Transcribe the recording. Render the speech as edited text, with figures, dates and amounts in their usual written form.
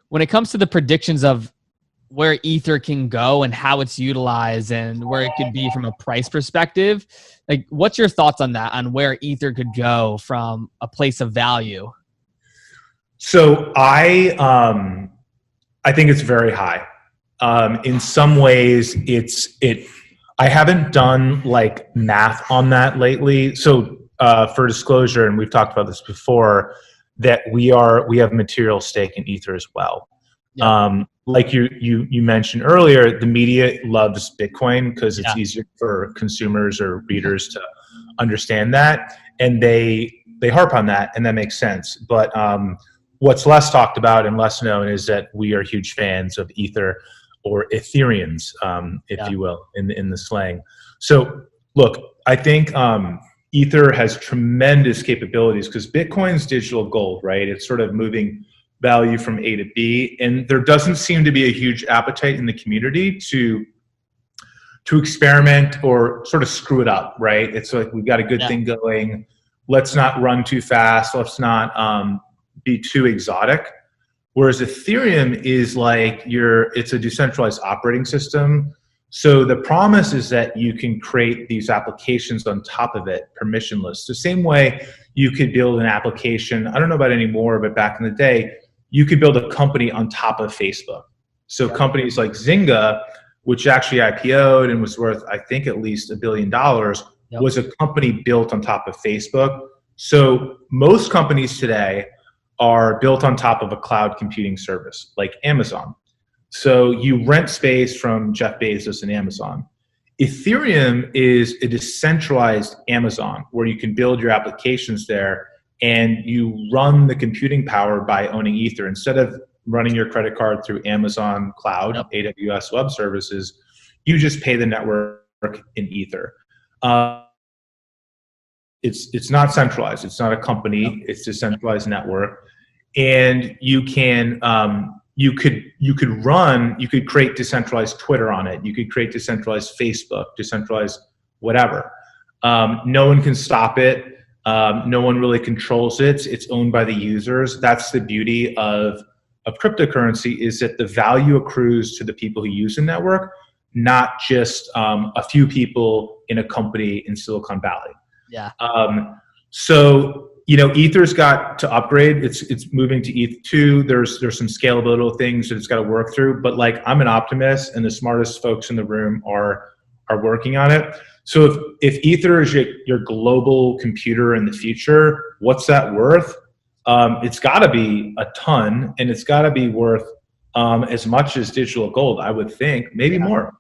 when it comes to the predictions of where Ether can go and how it's utilized and where it could be from a price perspective, like what's your thoughts on that, on where Ether could go from a place of value? So I think it's very high. In some ways, I haven't done like math on that lately. So for disclosure, and we've talked about this before, that we have material stake in Ether as well. Yeah. Like you mentioned earlier, the media loves Bitcoin because it's easier for consumers or readers to understand that, and they harp on that, and that makes sense. But what's less talked about and less known is that we are huge fans of Ether, or Ethereans, if you will, in the slang. So look, I think Ether has tremendous capabilities because Bitcoin's digital gold, right? It's sort of moving value from A to B, and there doesn't seem to be a huge appetite in the community to experiment or sort of screw it up, right? It's like, we've got a good thing going. Let's not run too fast. Let's not be too exotic. Whereas Ethereum is like it's a decentralized operating system. So the promise is that you can create these applications on top of it, permissionless. The same way you could build an application, I don't know about anymore, but back in the day, you could build a company on top of Facebook. So companies like Zynga, which actually IPO'd and was worth, I think, at least $1 billion, was a company built on top of Facebook. So most companies today are built on top of a cloud computing service like Amazon. So you rent space from Jeff Bezos and Amazon. Ethereum is a decentralized Amazon where you can build your applications there, and you run the computing power by owning Ether. Instead of running your credit card through Amazon Cloud, AWS Web Services, you just pay the network in Ether. It's not centralized. It's not a company. It's a centralized network, and you can you could create decentralized Twitter on it. You could create decentralized Facebook, decentralized whatever. No one can stop it. No one really controls it. It's owned by the users. That's the beauty of cryptocurrency, is that the value accrues to the people who use the network, not just a few people in a company in Silicon Valley. Yeah. So, Ether's got to upgrade. It's moving to ETH 2. There's some scalability things that it's got to work through. But like, I'm an optimist, and the smartest folks in the room are working on it. So if Ether is your global computer in the future, what's that worth? It's got to be a ton, and it's got to be worth as much as digital gold, I would think, maybe more.